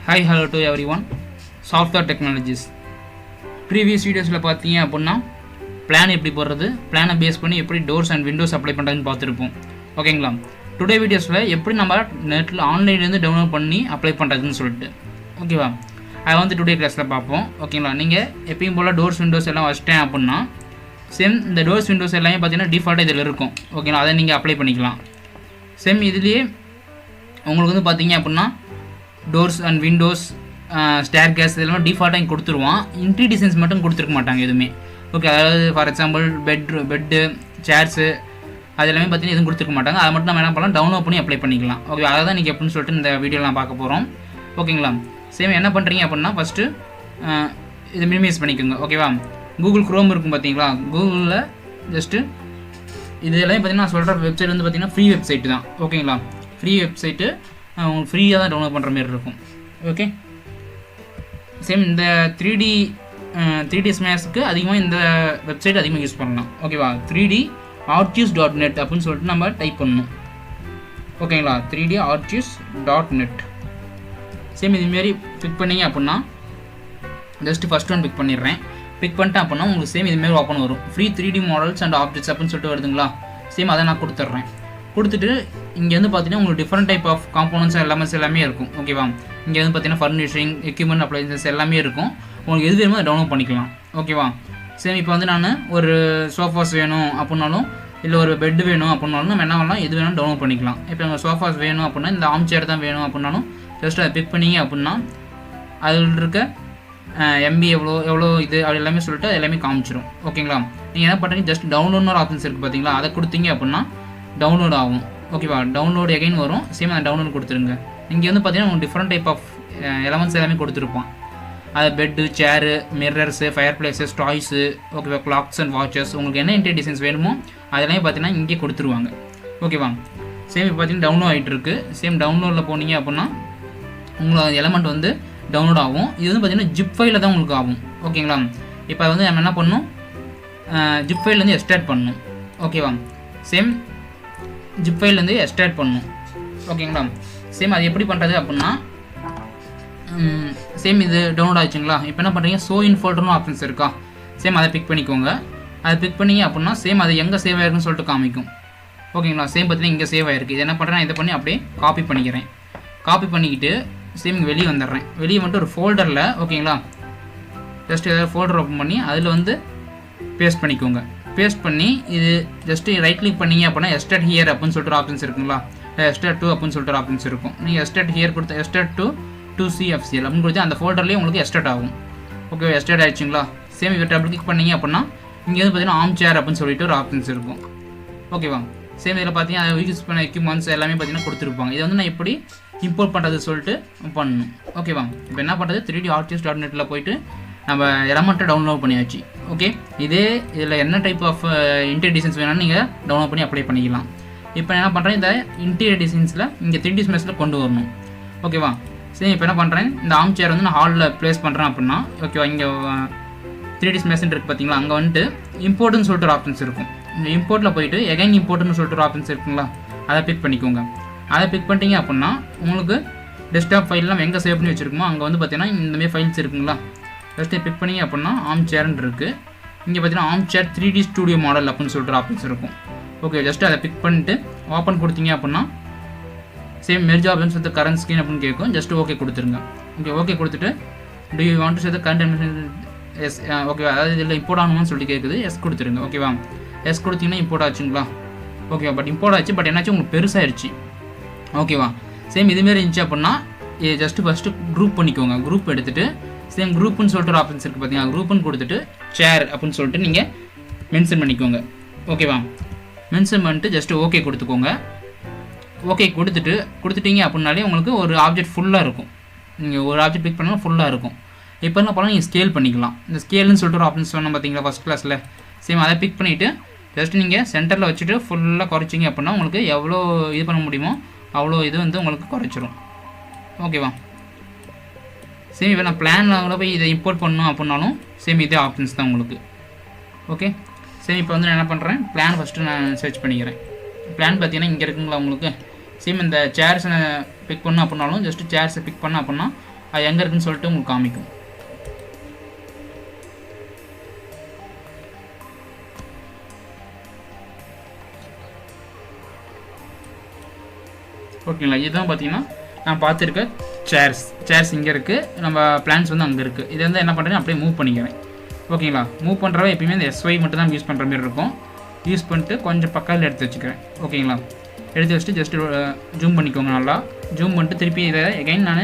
Hi, hello to everyone. Software Technologies. Previous வீடியோஸில் பார்த்தீங்க அப்படின்னா பிளான் எப்படி போடுறது, பிளானை பேஸ் பண்ணி எப்படி டோர்ஸ் அண்ட் விண்டோஸ் அப்ளை பண்ணுறதுன்னு பார்த்துருப்போம். ஓகேங்களா? டுடே வீடியோஸில் எப்படி நம்ம நெட்டில் ஆன்லைன்லேருந்து டவுன்லோட் பண்ணி அப்ளை பண்ணுறதுன்னு சொல்லிட்டு ஓகேவா, அதை வந்து டுடே கிளாஸில் பார்ப்போம். ஓகேங்களா? நீங்கள் எப்பயும் போல் டோர்ஸ் விண்டோஸ் எல்லாம் வச்சிட்டேன் அப்படின்னா சேம் இந்த டோர்ஸ் விண்டோஸ் எல்லாமே பார்த்தீங்கன்னா டிஃபால்ட்டாக இதில் இருக்கும். ஓகேங்களா? அதை நீங்கள் அப்ளை பண்ணிக்கலாம். சேம் இதுலேயே உங்களுக்கு வந்து பார்த்தீங்க அப்படின்னா doors and windows, staircase இதெல்லாம் டிஃபால்ட்டாக இங்கே கொடுத்துருவான். இன்ட்ரி டிசைன்ஸ் மட்டும் கொடுத்துருக்க மாட்டாங்க எதுவுமே. ஓகே, அதாவது ஃபார் எக்ஸாம்பிள் பெட்டு சேர்ஸு அது எல்லாமே பார்த்தீங்கன்னா எதுவும் கொடுத்துருக்க மாட்டாங்க. அதை மட்டும் நம்ம என்ன பண்ணலாம், டவுன்லோட் பண்ணி அப்ளை பண்ணிக்கலாம். ஓகே, அதை தான் நீங்கள் எப்படின்னு சொல்லிட்டு இந்த வீடியோவில் நான் பார்க்க போகிறோம். ஓகேங்களா? சேம் என்ன பண்ணுறீங்க அப்படின்னா ஃபஸ்ட்டு இதை மினிமைஸ் பண்ணிக்கோங்க. ஓகேவா? கூகுள் க்ரோம் இருக்கும் பார்த்தீங்களா, கூகுளில் ஜஸ்ட்டு இது எல்லாமே பார்த்தீங்கன்னா நான் சொல்கிற வெப்சைட் வந்து பார்த்தீங்கன்னா ஃப்ரீ வெப்சைட்டு தான். ஓகேங்களா? ஃப்ரீ வெப்சைட்டு உங்களுக்கு ஃப்ரீயாக தான் டவுன்லோட் பண்ணுற மாதிரி இருக்கும். ஓகே, சேம் இந்த 3D ஸ்மேஷ்க்கு அதிகமாக இந்த வெப்சைட் அதிகமாக யூஸ் பண்ணலாம். ஓகேவா? 3darchives.net அப்படின்னு சொல்லிட்டு நம்ம டைப் பண்ணணும். ஓகேங்களா? 3darchives.net. சேம் இதுமாரி பிக் பண்ணிங்க அப்படின்னா ஜஸ்ட்டு ஃபஸ்ட் ஒன் பிக் பண்ணிடுறேன். பிக் பண்ணிட்டேன் அப்படின்னா உங்களுக்கு சேம் இதுமாரி ஓப்பன் வரும். Free 3D models and objects அப்படின்னு சொல்லிட்டு வருதுங்களா. சேம் அதை நான் கொடுத்துட்றேன். கொடுத்துட்டு இங்கே வந்து பார்த்தீங்கன்னா உங்களுக்கு டிஃப்ரெண்ட் டைப் ஆஃப் காம்போனன்ட்ஸ் எல்லாமே இருக்கும். ஓகேவா? இங்கே வந்து பார்த்தீங்கன்னா ஃபர்னிஷிங், எக்யூப்மெண்ட், அப்ளைன்சஸ் எல்லாமே இருக்கும். உங்களுக்கு எது வேணுமோ அதை டவுன்லோட் பண்ணிக்கலாம். ஓகேவா? சரி, இப்போ வந்து நான் ஒரு சோஃபாஸ் வேணும் அப்படின்னாலும் இல்லை ஒரு பெட் வேணும் அப்படின்னாலும் நம்ம என்ன பண்ணலாம், எது வேணாலும் டவுன்லோட் பண்ணிக்கலாம். இப்போ நம்ம சோஃபாஸ் வேணும் அப்படின்னா இந்த ஆர்ம் சேர் தான் வேணும் அப்படின்னாலும் ஜஸ்ட் அதை பிக் பண்ணிங்க அப்படின்னா அதில் இருக்க எம்பி எவ்வளோ இது அப்படி எல்லாமே சொல்லிட்டு அது எல்லாமே காமிச்சிடும். ஓகேங்களா? நீங்கள் என்ன பண்ணுறீங்க, ஜஸ்ட் டவுன்லோட்னு ஒரு ஆப்ஷன்ஸ் இருக்குது பார்த்தீங்களா, அதை கொடுத்தீங்க அப்படின்னா டவுன்லோட் ஆகும். ஓகேவா? டவுன்லோட் எகைன் வரும். சேம் அந்த டவுன்லோட் கொடுத்துருங்க. இங்கே வந்து பார்த்தீங்கன்னா உங்களுக்கு டிஃப்ரெண்ட் டைப் ஆஃப் எலமெண்ட்ஸ் எல்லாமே கொடுத்துருப்பான். அது பெட்டு, சேரு, மிரர்ஸு, ஃபயர் பிளேஸஸ், டாய்ஸு, ஓகேவா, கிளாக்ஸ் அண்ட் வாட்சஸ், உங்களுக்கு என்ன இன்டீரியர் டிசைன்ஸ் வேணுமோ அதெல்லாம் பார்த்தீங்கன்னா இங்கே கொடுத்துருவாங்க. ஓகேவா? சேம் இப்போ பார்த்தீங்கன்னா டவுன்லோட் ஆகிட்டு இருக்குது. சேம் டவுன்லோடில் போனீங்க அப்படின்னா உங்களுக்கு எலமெண்ட் வந்து டவுன்லோட் ஆகும். இது வந்து பார்த்தீங்கன்னா ஜிப் ஃபைலில் தான் உங்களுக்கு ஆகும். ஓகேங்களா? இப்போ வந்து நம்ம என்ன பண்ணணும், ஜிப் ஃபைல்லேருந்து எக்ஸ்ட்ராக்ட் பண்ணணும். ஓகேவா? சேம் ஜிப் ஃபைல்லேருந்து எக்ஸ்ட்ராக்ட் பண்ணணும். ஓகேங்களா? சேம் அது எப்படி பண்ணுறது அப்படின்னா சேம் இது டவுன்லோட் ஆச்சுங்களா. இப்போ என்ன பண்ணுறீங்க, ஷோ இன் ஃபோல்டர்னு ஆப்ஷன்ஸ் இருக்கா, சேம் அதை பிக் பண்ணிக்கோங்க. அதை பிக் பண்ணிங்க அப்படின்னா சேம் அது எங்கே சேவ் ஆயிருக்குன்னு சொல்லிட்டு காமிக்கும். ஓகேங்களா? சேம் பார்த்தீங்கன்னா இங்கே சேவ் ஆயிருக்கு. இது என்ன பண்ணுறேன், இதை பண்ணி அப்படியே காப்பி பண்ணிக்கிறேன். காப்பி பண்ணிக்கிட்டு சேம் இங்கே வெளியே வந்துடுறேன். வெளியே வந்துட்டு ஒரு ஃபோல்டரில், ஓகேங்களா, ஜஸ்ட் ஏதாவது ஃபோல்டர் ஓப்பன் பண்ணி அதில் வந்து பேஸ்ட் பண்ணிக்கோங்க. பேஸ்ட் பண்ணி இது ஜஸ்ட்டு ரைட் கிளிக் பண்ணிங்க அப்படின்னா எஸ்டர்ட் ஹியர் அப்படின்னு சொல்லிட்டு ஒரு ஆப்ஷன்ஸ் இருக்குங்களா, எஸ்டர்ட் 2 அப்படின்னு சொல்லிட்டு ஒரு ஆப்ஷன்ஸ் இருக்கும். நீங்கள் எஸ்டர்ட் ஹியர் கொடுத்து எஸ்டர்ட் 2 CFCL அப்படின்னு கொடுத்து அந்த ஃபோல்டர்லேயே உங்களுக்கு எஸ்டர்ட் ஆகும். ஓகே, எஸ்டர்ட் ஆகிடுச்சிங்களா. சேம் இதை டபுள் கிளிக் பண்ணிங்க அப்படின்னா இங்கே வந்து பார்த்தீங்கன்னா ஆர்ம் சேர் அப்படின்னு சொல்லிட்டு ஒரு ஆப்ஷன்ஸ் இருக்கும். ஓகேவா? சேம் இதில் பார்த்தீங்கன்னா அதை யூஸ் பண்ண எக்யூப்மெண்ட்ஸ் எல்லாமே பார்த்தீங்கன்னா கொடுத்துருப்பாங்க. இதை வந்து நான் எப்படி இம்போர்ட் பண்ணுறது சொல்லிட்டு பண்ணணும். ஓகேவா? இப்போ என்ன பண்ணுறது, 3darchives.netல போயிட்டு நம்ம எலமெண்ட்டை டவுன்லோட் பண்ணியாச்சு. ஓகே, இதில் என்ன டைப் ஆஃப் இன்டீரியர் டிசைன்ஸ் வேணாலும் நீங்கள் டவுன்லோட் பண்ணி அப்ளை பண்ணிக்கலாம். இப்போ என்ன பண்ணுறேன், இந்த இன்டீரியர் டிசைன்ஸில் இங்கே 3D ஸ்மேஷில் கொண்டு வரணும். ஓகேவா? சரி, இப்போ என்ன பண்ணுறேன், இந்த ஆர்ம் சேர் வந்து நான் ஹாலில் ப்ளேஸ் பண்ணுறேன் அப்படின்னா ஓகேவா, இங்கே 3D ஸ்மேஷன் இருக்குது பார்த்தீங்களா, அங்கே வந்துட்டு இம்போர்ட்னு சொல்லிட்டு ஒரு ஆப்ஷன்ஸ் இருக்கும். இந்த இம்போர்ட்டில் போயிட்டு எகைன் இம்போர்ட்னு சொல்லிட்டு ஒரு ஆப்ஷன்ஸ் இருக்குங்களா, அதை பிக் பண்ணிக்கோங்க. அதை பிக் பண்ணிட்டீங்க அப்படின்னா உங்களுக்கு டெஸ்க்டாப் ஃபைல்லாம் எங்கே சேவ் பண்ணி வச்சுருக்குமோ அங்கே வந்து பார்த்தீங்கன்னா இந்தமாதிரி ஃபைல்ஸ் இருக்குங்களா, ஜஸ்ட்டு பிக் பண்ணிங்க அப்படின்னா ஆர்ம் சேர்ன்னு இருக்குது. இங்கே பார்த்தீங்கன்னா arm chair 3D studio model அப்படின்னு சொல்லிட்டு ஒரு ஆப்ஷன்ஸ் இருக்கும். ஓகே, ஜஸ்ட்டு அதை பிக் பண்ணிட்டு ஓப்பன் கொடுத்தீங்க அப்படின்னா சேம் மெர்ஜ் ஆப்ஷன்ஸ் வந்து கரண்ட் ஸ்க்ரீன் அப்படின்னு கேட்கும். ஜஸ்ட்டு ஓகே கொடுத்துருங்க. ஓகே, ஓகே கொடுத்துட்டு do you want to save the current எஸ், ஓகேவா, அதாவது இதில் இம்போர்ட் ஆகணும்னு சொல்லிட்டு கேட்குது. எஸ் கொடுத்துருங்க. ஓகேவா? எஸ் கொடுத்தீங்கன்னா இம்போர்ட் ஆச்சுங்களா. ஓகேவா? பட் இம்போர்ட் ஆச்சு, பட் என்னாச்சு உங்களுக்கு பெருசாகிடுச்சு. ஓகேவா? சேம் இதுமாரி இருந்துச்சு அப்படின்னா ஜஸ்ட்டு ஃபஸ்ட்டு குரூப் பண்ணிக்கோங்க. குரூப் எடுத்துகிட்டு சேம் குரூப்புன்னு சொல்லிட்டு ஒரு ஆப்ஷன்ஸ் இருக்குது பார்த்தீங்கன்னா, குரூப்புன்னு கொடுத்துட்டு சேர் அப்படின்னு சொல்லிட்டு நீங்கள் மென்ஷன் பண்ணிக்கோங்க. ஓகேவா? மென்ஷன் பண்ணிட்டு ஜஸ்ட்டு ஓகே கொடுத்துக்கோங்க. ஓகே கொடுத்துட்டீங்க அப்படின்னாலே உங்களுக்கு ஒரு ஆப்ஜெக்ட் ஃபுல்லாக இருக்கும். நீங்கள் ஒரு ஆப்ஜெக்ட் பிக் பண்ணாலும் ஃபுல்லாக இருக்கும். இப்போ என்ன பண்ணலாம், நீங்கள் ஸ்கேல் பண்ணிக்கலாம். இந்த ஸ்கேல்னு சொல்லிட்டு ஒரு ஆப்ஷன்ஸ் சொன்னோம் பார்த்தீங்களா ஃபஸ்ட் கிளாஸில், சேம் அதை பிக் பண்ணிவிட்டு ஜஸ்ட் நீங்கள் சென்டரில் வச்சுட்டு ஃபுல்லாக குறைச்சிங்க அப்படின்னா உங்களுக்கு எவ்வளோ இது பண்ண முடியுமோ அவ்வளோ இது வந்து உங்களுக்கு குறைச்சிரும். ஓகேவா? சேம் இப்போ நான் பிளானில் கூட போய் இதை இம்போர்ட் பண்ணணும் அப்படின்னாலும் சேம் இதே ஆப்ஷன்ஸ் தான் உங்களுக்கு. ஓகே, சேம் இப்போ வந்து நான் என்ன பண்ணுறேன், பிளான் ஃபஸ்ட்டு நான் சர்ச் பண்ணிக்கிறேன். பிளான் பார்த்தீங்கன்னா இங்கே இருக்குங்களா உங்களுக்கு. சேம் இந்த சேர்ஸை பிக் பண்ணோம் அப்படின்னாலும் ஜஸ்ட்டு சேர்ஸை பிக் பண்ணோம் அப்படின்னா அது எங்கே இருக்குன்னு சொல்லிட்டு உங்களுக்கு காமிக்கும். ஓகேங்களா, இதுதான் பார்த்தீங்கன்னா நான் பார்த்துருக்க சேர்ஸ் இங்கே இருக்குது, நம்ம பிளான்ஸ் வந்து அங்கே இருக்குது. இதை வந்து என்ன பண்ணுறேன் அப்படியே மூவ் பண்ணிக்கிறேன். ஓகேங்களா, மூவ் பண்ணுறவ எப்பயுமே இந்த SY மட்டும் தான் யூஸ் பண்ணுற மாதிரி இருக்கும். யூஸ் பண்ணிட்டு கொஞ்சம் பக்கத்தில் எடுத்து வச்சுக்கிறேன். ஓகேங்களா, எடுத்து வச்சுட்டு ஜஸ்ட்டு ஜூம் பண்ணிக்கோங்க. நல்லா ஜூம் பண்ணிட்டு திருப்பி இதை எகைன் நான்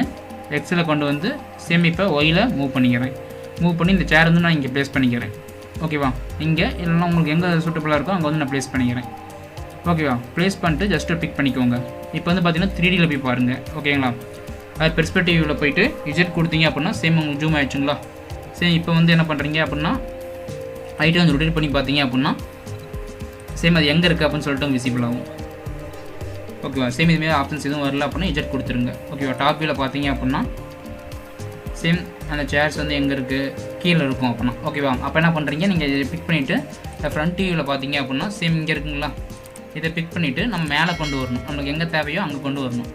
எக்ஸில் கொண்டு வந்து சேம் இப்போ ஒயில் மூவ் பண்ணிக்கிறேன். மூவ் பண்ணி இந்த சேர் வந்து நான் இங்கே ப்ளேஸ் பண்ணிக்கிறேன். ஓகேவா, இங்கே இல்லைனா உங்களுக்கு எங்கே சூட்டபுளாக இருக்கோ அங்கே வந்து நான் ப்ளேஸ் பண்ணிக்கிறேன். ஓகேவா, ப்ளேஸ் பண்ணிட்டு ஜஸ்ட்டு பிக் பண்ணிக்கோங்க. இப்போ வந்து பார்த்தீங்கன்னா 3Dயில் போய் பாருங்கள். ஓகேங்களா, அது பெர்ஸ்பெக்டிவில் போயிட்டு இஜெட் கொடுத்தீங்க அப்படின்னா சேம் உங்களுக்கு ஜூம் ஆகிடுச்சுங்களா. சேம் இப்போ வந்து என்ன பண்ணுறீங்க அப்படின்னா ஐட்டம் வந்து ரொட்டேட் பண்ணி பார்த்தீங்க அப்படின்னா சேம் அது எங்கே இருக்குது அப்படின்னு சொல்லிட்டு விசிபிள் ஆகும். ஓகேவா, சேம் இதுமாரி ஆப்ஷன்ஸ் எதுவும் வரல அப்படின்னா இஜெட் கொடுத்துருங்க. ஓகேவா, டாப் வியூவில் பார்த்தீங்க அப்படின்னா சேம் அந்த சேர்ஸ் வந்து எங்கே இருக்குது கீழே இருக்கும் அப்படின்னா. ஓகேவா, அப்போ என்ன பண்ணுறீங்க, நீங்கள் இதை பிக் பண்ணிவிட்டு ஃப்ரண்ட் வியூவில் பார்த்தீங்க அப்படின்னா சேம் இங்கே இருக்குங்களா, இதை பிக் பண்ணிவிட்டு நம்ம மேலே கொண்டு வரணும். நம்மளுக்கு எங்கே தேவையோ அங்கே கொண்டு வரணும்.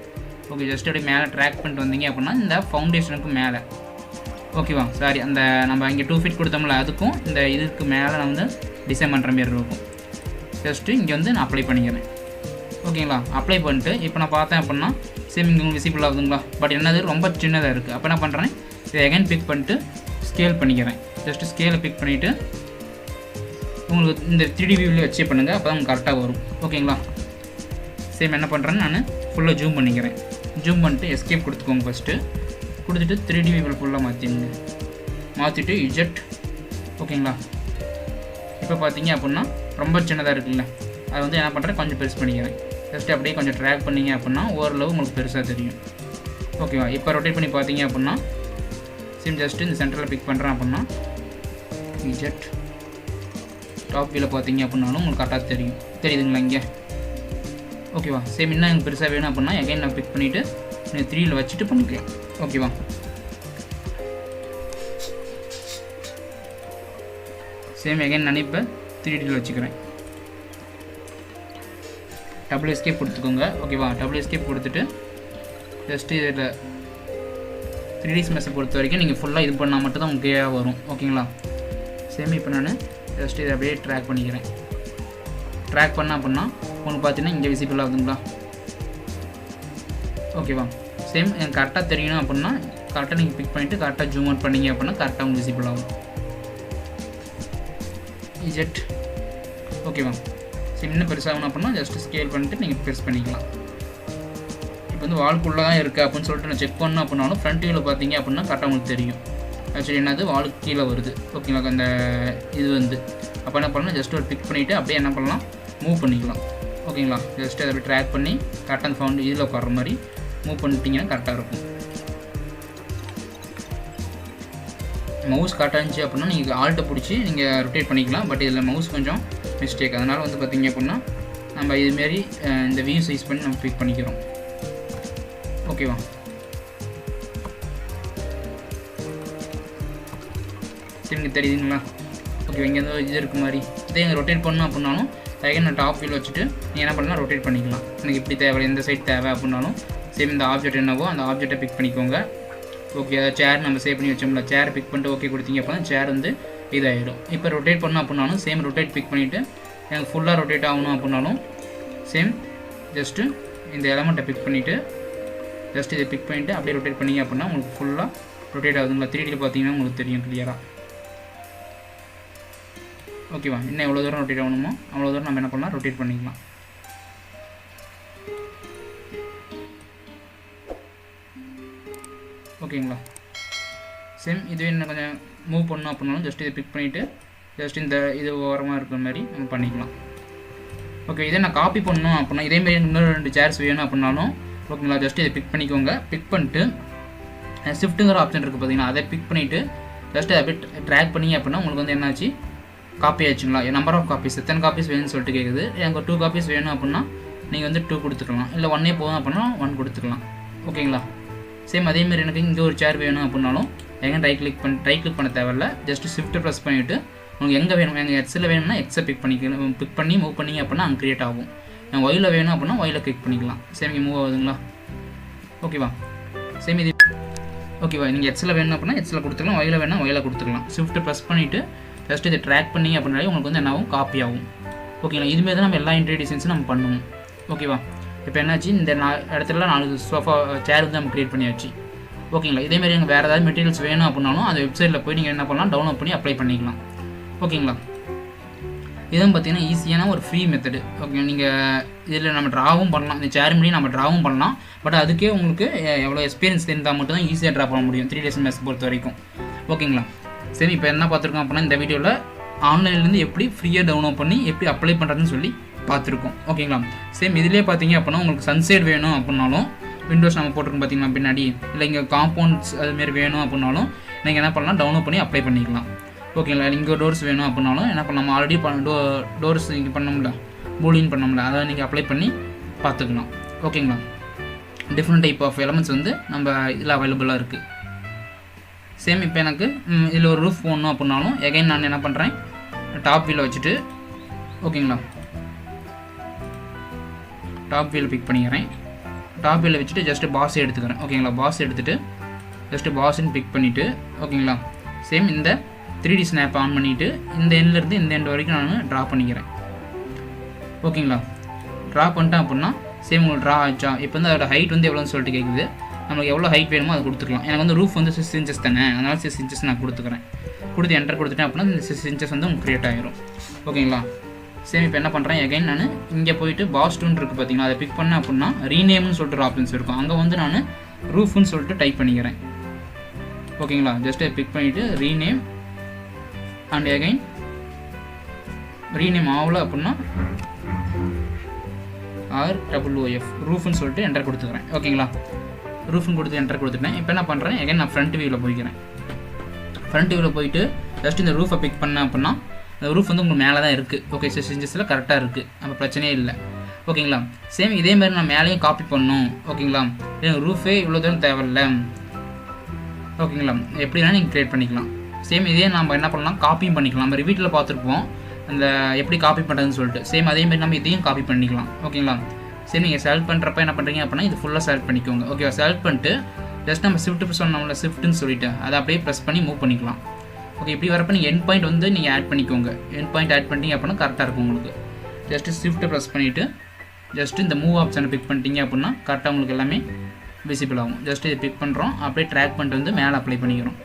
ஓகே, ஜஸ்ட் அப்படியே மேலே ட்ராக் பண்ணிட்டு வந்தீங்க அப்படின்னா இந்த ஃபவுண்டேஷனுக்கு மேலே. ஓகேவா, சாரி, அந்த நம்ம இங்கே 2 feet கொடுத்தோம்ல அதுக்கும் இந்த இதுக்கு மேலே நான் வந்து டிசைன் பண்ணுற மாரி இருக்கும். ஜஸ்ட்டு இங்கே வந்து நான் அப்ளை பண்ணிக்கிறேன். ஓகேங்களா, அப்ளை பண்ணிட்டு இப்போ நான் பார்த்தேன் அப்படின்னா சேம் இங்கே உங்களுக்கு விசிபிள் ஆகுதுங்களா. பட் என்னது ரொம்ப சின்னதாக இருக்குது. அப்போ என்ன பண்ணுறேன், இதை எகைன் பிக் பண்ணிட்டு ஸ்கேல் பண்ணிக்கிறேன். ஜஸ்ட்டு ஸ்கேலை பிக் பண்ணிவிட்டு உங்களுக்கு இந்த 3D வியூவில் வச்சே பண்ணுங்கள், அப்போ தான் உங்களுக்கு கரெக்டாக வரும். ஓகேங்களா, சேம் என்ன பண்ணுறேன்னு நான் ஃபுல்லாக ஜூம் பண்ணிக்கிறேன். ஜூம் பண்ணிட்டு எஸ்கேப் கொடுத்துக்கோங்க. ஃபஸ்ட்டு கொடுத்துட்டு 3D வியூவில் ஃபுல்லாக மாற்றிட்டு இஜெட். ஓகேங்களா, இப்போ பார்த்தீங்க அப்படின்னா ரொம்ப சின்னதாக இருக்குல்ல, அதை வந்து என்ன பண்ணுறேன் கொஞ்சம் பெருசு பண்ணிக்கிறேன். ஜஸ்ட்டு அப்படியே கொஞ்சம் ட்ராக் பண்ணிங்க அப்படின்னா ஓரளவு உங்களுக்கு பெருசாக தெரியும். ஓகேவா, இப்போ ரொட்டேட் பண்ணி பார்த்தீங்க அப்படின்னா சேம் ஜஸ்ட்டு இந்த சென்டரில் பிக் பண்ணுறேன் அப்படின்னா இஜெட் டாப் வியூவில் பார்த்தீங்க அப்படின்னாலும் உங்களுக்கு கரெக்டாக தெரியுதுங்களா இங்கே. ஓகேவா, சேம் இன்னும் எனக்கு பெருசாக வேணும் அப்படின்னா எகைன் நான் பிக் பண்ணிவிட்டு நீங்கள் 3Dயில் வச்சுட்டு பண்ணிக்கலாம். ஓகேவா, சேம் எகைன் நான் இப்போ 3Dயில் வச்சுக்கிறேன். டபுள் எஸ்கேப் கொடுத்துக்கோங்க. ஓகேவா, டபுள் எஸ்கேப் கொடுத்துட்டு ஜஸ்ட்டு இதில் 3D ஸ்மெஷை பொறுத்த வரைக்கும் நீங்கள் ஃபுல்லாக இது பண்ணால் மட்டும் தான் உங்களுக்கு வரும். ஓகேங்களா, சேம் இப்போ நான் ஜஸ்ட்டு இதை அப்படியே ட்ராக் பண்ணிக்கிறேன். ட்ராக் பண்ண அப்படின்னா உங்களுக்கு பார்த்தீங்கன்னா இங்கே விசிபிள் ஆகுதுங்களா. ஓகேவா, சேம் எனக்கு கரெக்டாக தெரியணும் அப்படின்னா கரெக்டாக நீங்கள் பிக் பண்ணிவிட்டு கரெக்டாக ஜூம் அவுட் பண்ணிங்க அப்படின்னா கரெக்டாக உங்களுக்கு விசிபிள் ஆகும் இஜெட். ஓகேவா, சேம் இன்னும் பெருசாகணும் அப்படின்னா ஜஸ்ட்டு ஸ்கேல் பண்ணிவிட்டு நீங்கள் ப்ரெஸ் பண்ணிக்கலாம். இப்போ வந்து வால்குள்ளே தான் இருக்குது அப்படின்னு சொல்லிட்டு நான் செக் பண்ணணும் அப்படின்னாலும் ஃப்ரண்ட் வியூவில் பார்த்தீங்க அப்படின்னா கரெக்டாக உங்களுக்கு தெரியும். ஆக்சுவலி என்னது வாலுக்கு கீழே வருது. ஓகேங்களா, அந்த இது வந்து அப்போ என்ன பண்ணலாம், ஜஸ்ட் ஒரு பிக் பண்ணிவிட்டு அப்படியே என்ன பண்ணலாம் மூவ் பண்ணிக்கலாம். ஓகேங்களா, ஜஸ்ட்டு அதை ட்ராக் பண்ணி கரெக்டாக அந்த ஃபவுண்ட் இதில் உட்கார மாதிரி மூவ் பண்ணிட்டீங்கன்னா கரெக்டாக இருக்கும். மவுஸ் கரெக்டாக இருந்துச்சு அப்படின்னா நீங்கள் ஆல்ட்டை பிடிச்சி நீங்கள் ரொட்டேட் பண்ணிக்கலாம். பட் இதில் மவுஸ் கொஞ்சம் மிஸ்டேக், அதனால் வந்து பார்த்திங்க அப்படின்னா நம்ம இதுமாரி இந்த வியூ சைஸ் பண்ணி நம்ம பிக் பண்ணிக்கிறோம். ஓகேவா, சரிங்க தெரியுதுங்களா. ஓகே, இங்கே வந்து இது இருக்க மாதிரி இதே எங்கள் ரொட்டேட் பண்ணணும் அப்படின்னாலும் செகண்ட் நான் டாப் வியூவில் வச்சுட்டு நீங்கள் என்ன பண்ணலாம் ரொட்டேட் பண்ணிக்கலாம். எனக்கு இப்படி தேவை எந்த சைட் தேவை அப்படின்னாலும் சேம் இந்த ஆப்ஜெக்ட் என்னவோ அந்த ஆப்ஜெக்டை பிக் பண்ணிக்கோங்க. ஓகே, அதை சேர் நம்ம சேவ் பண்ணி வச்சோம்ல, சேர் பிக் பண்ணிட்டு ஓகே கொடுத்தீங்க அப்படின்னா சேர் வந்து இதாகிடும். இப்போ ரொட்டேட் பண்ணணும் அப்படின்னாலும் சேம் ரொட்டேட் பிக் பண்ணிவிட்டு எனக்கு ஃபுல்லாக ரொட்டேட் ஆகணும் அப்படின்னாலும் சேம் ஜஸ்ட்டு இந்த எலமெண்ட்டை பிக் பண்ணிவிட்டு ஜஸ்ட் இதை பிக் பண்ணிவிட்டு அப்படியே ரொட்டேட் பண்ணிங்க அப்படின்னா உங்களுக்கு ஃபுல்லாக ரொட்டேட் ஆகுதுங்களா. 3Dயில் பார்த்தீங்கன்னா உங்களுக்கு தெரியும் கிளியராக. ஓகேவா, இன்னும் எவ்வளோ தூரம் ரொட்டேட் ஆகணுமோ அவ்வளோ தூரம் நம்ம என்ன பண்ணலாம் ரொட்டேட் பண்ணிக்கலாம். ஓகேங்களா, சேம் இதுவே இன்னும் கொஞ்சம் மூவ் பண்ணணும் அப்படின்னாலும் ஜஸ்ட் இதை பிக் பண்ணிவிட்டு ஜஸ்ட் இந்த இது ஓரமாக இருக்கிற மாதிரி நம்ம பண்ணிக்கலாம். ஓகே, இதை நான் காப்பி பண்ணணும் அப்படின்னா இதேமாரி இன்னொரு 2 சேர்ஸ் வேணும் அப்படின்னாலும் ஓகேங்களா, ஜஸ்ட் இதை பிக் பண்ணிக்கோங்க. பிக் பண்ணிட்டு ஷிஃப்ட்டுங்கிற ஆப்ஷன் இருக்குது பார்த்தீங்கன்னா, அதை பிக் பண்ணிவிட்டு ஜஸ்ட் அதை அப்படியே ட்ராக் பண்ணிங்க அப்படின்னா உங்களுக்கு வந்து என்னாச்சு காப்பி ஆச்சுங்களா. நம்பர் ஆஃப் காப்பீஸ் எத்தனை காப்பீஸ் வேணும்னு சொல்லிட்டு கேட்குது. எனக்கு 2 காப்பீஸ் வேணும் அப்படின்னா நீங்கள் வந்து 2 கொடுத்துக்கலாம், இல்லை 1 போதும் அப்படின்னா 1 கொடுத்துக்கலாம். ஓகேங்களா, சேம் அதேமாதிரி எனக்கு இங்கே ஒரு சேர் வேணும் அப்படின்னாலும் எங்கே ரைட் கிளிக் பண்ண தேவையில்ல, ஜஸ்ட்டு ஷிஃப்ட்டு ப்ரெஸ் பண்ணிவிட்டு உங்களுக்கு எங்கே வேணும், எங்கள் எக்ஸில் வேணும்னா எக்ஸை பிக் பண்ணி மூவ் பண்ணிங்க அப்படின்னா அங்கே க்ரியேட் ஆகும். ஒயில் வேணும் அப்படின்னா ஒயில் கிளிக் பண்ணிக்கலாம். சேம் இங்கே மூவ் ஆகுதுங்களா. ஓகேவா, சேம் இது ஓகேவா. நீங்கள் எக்ஸில் வேணும் அப்படின்னா எக்ஸில் கொடுத்துக்கலாம், ஒயில் வேணால் ஒயில் கொடுத்துக்கலாம். ஷிஃப்ட் ப்ரெஸ் பண்ணிவிட்டு ஜஸ்ட் இதை ட்ராக் பண்ணி அப்படின்னாலே உங்களுக்கு வந்து என்ன ஆகும், காப்பி ஆகும். ஓகேங்களா. இதுமாரி தான் நம்ம எல்லா இன்டீரியர் டிசைன்ஸும் நம்ம பண்ணுவோம். ஓகேவா. இப்போ என்னாச்சு, இந்த இடத்துல 4 சோஃபா சேர் வந்து நம்ம க்ரியேட் பண்ணியாச்சு. ஓகேங்களா. இதேமாதிரி எனக்கு வேறு ஏதாவது மெட்டீரியல்ஸ் வேணும் அப்படின்னாலும் அந்த வெப்சைட்டில் போய் நீங்கள் என்ன பண்ணலாம், டவுன்லோட் பண்ணி அப்ளை பண்ணிக்கலாம். ஓகேங்களா. இதுவும் பார்த்தீங்கன்னா ஈஸியான ஒரு ஃப்ரீ மெத்தடு. ஓகே. நீங்கள் இதில் நம்ம ட்ராவும் பண்ணலாம், இந்த சேர் மூலியம் நம்ம ட்ராவும் பண்ணலாம். பட் அதுக்கே உங்களுக்கு எவ்வளோ எக்ஸ்பீரியன்ஸ் தெரிந்தால் மட்டும் தான் ஈஸியாக ட்ரா பண்ண முடியும் 3 டேஸ் மேட்ச் பொறுத்த வரைக்கும். ஓகேங்களா. சரி, இப்போ என்ன பார்த்துருக்கோம் அப்படின்னா இந்த வீடியோவில் ஆன்லைன்லேருந்து எப்படி ஃப்ரீயாக டவுன்லோட் பண்ணி எப்படி அப்ளை பண்ணுறதுன்னு சொல்லி பார்த்துருக்கோம். ஓகேங்களா. சேம் இதிலே பார்த்தீங்க அப்படின்னா உங்களுக்கு சன்சைட் வேணும் அப்படின்னாலும் விண்டோஸ் நம்ம போட்டிருக்கோம் பார்த்தீங்கன்னா பின்னாடி, இல்லை இங்கே காம்பவுண்ட்ஸ் அதுமாரி வேணும் அப்படின்னாலும் நீங்கள் என்ன பண்ணலாம், டவுன்லோட் பண்ணி அப்ளை பண்ணிக்கலாம். ஓகேங்களா. இங்கே டோர்ஸ் வேணும் அப்படின்னாலும் என்ன பண்ணலாம், ஆல்ரெடி டோர்ஸ் நீங்கள் பண்ணோம்ல, பூலிங் பண்ணோம்ல, அதை நீங்கள் அப்ளை பண்ணி பார்த்துக்கலாம். ஓகேங்களா. டிஃப்ரெண்ட் டைப் ஆஃப் எலமெண்ட்ஸ் வந்து நம்ம இதில் அவைலபிளாக இருக்குது. சேம் இப்போ எனக்கு இதில் ஒரு ரூஃப் போடணும் அப்படின்னாலும் எகைன் நான் என்ன பண்ணுறேன், டாப் வீலை வச்சுட்டு, ஓகேங்களா, டாப் வீலை பிக் பண்ணிக்கிறேன். டாப் வீலை வச்சுட்டு ஜஸ்ட்டு பாஸ் எடுத்துக்கிறேன். ஓகேங்களா. பாஸ் எடுத்துகிட்டு ஜஸ்ட்டு பாஸ்ன்னு பிக் பண்ணிவிட்டு, ஓகேங்களா, சேம் இந்த 3D ஸ்னாப் ஆன் பண்ணிவிட்டு இந்த எண்ட்லேருந்து இந்த எண்ட் வரைக்கும் நான் ட்ரா பண்ணிக்கிறேன். ஓகேங்களா. ட்ரா பண்ணிட்டேன் அப்படின்னா சேம் உங்களுக்கு ட்ரா ஆச்சா. இப்போ வந்து அதோட ஹைட் வந்து எவ்வளோன்னு சொல்லிட்டு கேட்குது. நம்மளுக்கு எவ்வளோ ஹைட் வேணுமோ அதை கொடுத்துக்கலாம். எனக்கு வந்து ரூஃப் வந்து 6 இன்ச்சஸ் தானே, அதனால் 6 இன்ச்சஸ் நான் கொடுத்துக்கிறேன். கொடுத்து என்டர் கொடுத்துட்டேன் அப்படின்னா இந்த 6 இன்ச்சஸ் வந்து உங்களுக்கு க்ரியேட் ஆகிரும். ஓகேங்களா. சேம் இப்போ என்ன பண்ணுறேன், எகைன் நான் இங்கே போயிட்டு பாஸ் 2 இருக்குது பார்த்தீங்களா, அதை பிக் பண்ணேன் அப்படின்னா ரீநேம்னு சொல்லிட்டு ஒரு ஆப்ஷன்ஸ் இருக்கும். அங்கே வந்து நான் ரூஃப்னு சொல்லிட்டு டைப் பண்ணிக்கிறேன். ஓகேங்களா. ஜஸ்ட் பிக் பண்ணிவிட்டு ரீநேம் அண்ட் எகைன் ரீநேம் ஆகலை அப்படின்னா RWF ரூஃப்னு சொல்லிட்டு என்டர் கொடுத்துக்கிறேன். ஓகேங்களா. ரூஃப்னு கொடுத்து என்டர் கொடுத்துட்டேன். இப்போ என்ன பண்ணுறேன், எகைன் நான் ஃப்ரண்ட் வியூவில் போய்க்கிறேன். ஃப்ரண்ட் வியூவில் போயிட்டு ஜஸ்ட் இந்த ரூஃபை பிக் பண்ணேன் அப்படின்னா அந்த ரூஃப் வந்து உங்களுக்கு மேலே தான் இருக்குது. ஓகே. 6 இன்ச்சஸில் கரெக்டாக இருக்குது, நம்ம பிரச்சனையே இல்லை. ஓகேங்களா. சேம் இதேமாதிரி நான் மேலேயும் காப்பி பண்ணணும். ஓகேங்களா. எனக்கு ரூஃபே இவ்வளோ தூரம் தேவையில்லை. ஓகேங்களா. எப்படின்னா நீங்கள் க்ரியேட் பண்ணிக்கலாம். சேம் இதே நம்ம என்ன பண்ணலாம், காப்பியும் பண்ணிக்கலாம். நம்ம வீட்டில் பார்த்துருப்போம் அந்த எப்படி காப்பி பண்ணுறதுன்னு சொல்லிட்டு. சேம் அதேமாதிரி நம்ம இதையும் காப்பி பண்ணிக்கலாம். ஓகேங்களா. சரி, நீங்கள் செலக்ட் பண்ணுறப்ப என்ன பண்ணுறீங்க அப்படின்னா இது ஃபுல்லாக செலக்ட் பண்ணிக்கோங்க. ஓகேவா. செலக்ட் பண்ணிட்டு ஜஸ்ட் நம்ம ஷிஃப்ட் சொன்னோம்ல, ஷிஃப்ட்னு சொல்லிவிட்டு அதை அப்படியே ப்ரெஸ் பண்ணி மூவ் பண்ணிக்கலாம். ஓகே. இப்படி வரப்போ நீங்கள் எண்ட் பாயிண்ட் வந்து நீங்கள் ஆட் பண்ணிக்கோங்க. எண்ட் பாயிண்ட் ஆட் பண்ணிட்டீங்க அப்படின்னா கரெக்டாக இருக்கும் உங்களுக்கு. ஜஸ்ட்டு ஷிஃப்ட்டை ப்ரெஸ் பண்ணிவிட்டு ஜஸ்ட்டு இந்த மூவ் ஆப்ஷனை பிக் பண்ணிட்டீங்க அப்படின்னா கரெக்டாக உங்களுக்கு எல்லாமே விசிபிள் ஆகும். ஜஸ்ட்டு இதை பிக் பண்ணுறோம், அப்படியே ட்ராக் பண்ணிட்டு வந்து மேலே அப்ளை பண்ணிக்கிறோம்.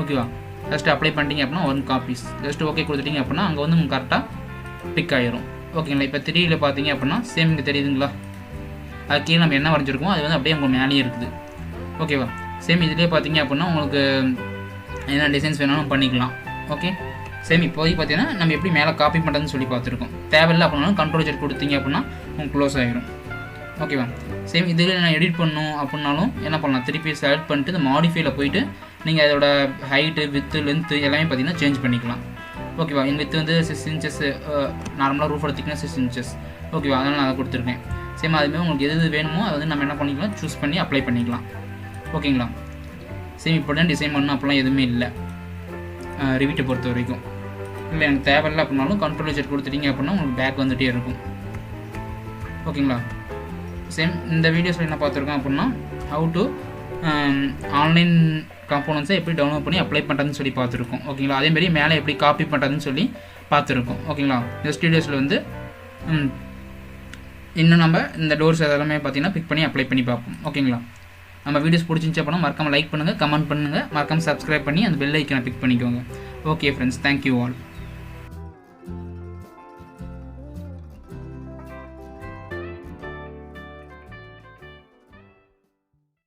ஓகேவா. ஜஸ்ட்டு அப்ளை பண்ணிட்டீங்க அப்படின்னா 1 காப்பீஸ் ஜஸ்ட்டு ஓகே கொடுத்துட்டீங்க அப்படின்னா அங்கே வந்து உங்களுக்கு கரெக்டாக பிக் ஆகிரும். ஓகேங்களா. இப்போ 3Dயில் பார்த்தீங்க அப்படின்னா சேம் இங்கே தெரியுதுங்களா, அது கீழே நம்ம என்ன வரைஞ்சிருக்கோம் அது வந்து அப்படியே உங்கள் மேலேயே இருக்குது. ஓகேவா. சேம் இதிலே பார்த்தீங்க அப்படின்னா உங்களுக்கு என்ன டிசைன்ஸ் வேணாலும் பண்ணிக்கலாம். ஓகே. சேம் இப்போதைக்கு பார்த்தீங்கன்னா நம்ம எப்படி மேலே காப்பி பண்ணுறதுன்னு சொல்லி பார்த்துருக்கோம். தேவையில்லை அப்படின்னாலும் Ctrl+Z கொடுத்தீங்க அப்படின்னா உங்களுக்கு க்ளோஸ் ஆகிரும். ஓகேவா. சேம் இதில் நான் எடிட் பண்ணணும் அப்படின்னாலும் என்ன பண்ணலாம், திருப்பி செலக்ட் பண்ணிட்டு இந்த மாடிஃபைல போயிட்டு நீங்கள் அதோட ஹைட்டு, வித்து, லென்த்து எல்லாமே பார்த்தீங்கன்னா சேஞ்ச் பண்ணிக்கலாம். ஓகேவா. என் வித்து வந்து 6 இன்ச்சஸ், நார்மலாக ரூஃபோட திக்னஸ் 6 இன்ச்சஸ். ஓகேவா. அதனால் நான் அதை கொடுத்துருக்கேன். சேம் அதுமாதிரி உங்களுக்கு எது வேணுமோ அதை வந்து நம்ம என்ன பண்ணிக்கலாம், சூஸ் பண்ணி அப்ளை பண்ணிக்கலாம். ஓகேங்களா. சேம் இப்படி தான் டிசைன் பண்ணணும் அப்படிலாம் எதுவுமே இல்லை ரிவிட்டை பொறுத்த வரைக்கும். இல்லை எனக்கு தேவையில்லை அப்படின்னாலும் Ctrl+Z கொடுத்துட்டீங்க அப்படின்னா உங்களுக்கு பேக் வந்துகிட்டே இருக்கும். ஓகேங்களா. சேம் இந்த வீடியோஸில் என்ன பார்த்துருக்கோம் அப்படின்னா ஹவு டு ஆன்லைன் காம்போனன்ட்ஸை எப்படி டவுன்லோட் பண்ணி அப்ளை பண்ணுறதுன்னு சொல்லி பார்த்துருக்கோம். ஓகேங்களா. அதேமாரி மேலே எப்படி காப்பி பண்ணுறதுன்னு சொல்லி பார்த்துருக்கோம். ஓகேங்களா. நெக்ஸ்ட் வீடியோஸில் வந்து இன்னும் நம்ம இந்த டோர்ஸ் அதெல்லாமே பார்த்தீங்கன்னா பிக் பண்ணி அப்ளை பண்ணி பார்ப்போம். ஓகேங்களா. நம்ம வீடியோஸ் பிடிச்சிருந்துச்சு அப்படின்னா மறக்காமல் லைக் பண்ணுங்கள், கமெண்ட் பண்ணுங்கள், மறக்காமல் சப்ஸ்கிரைப் பண்ணி அந்த பெல் ஐக்கனை பிக் பண்ணிக்கோங்க. Okay friends, thank you all.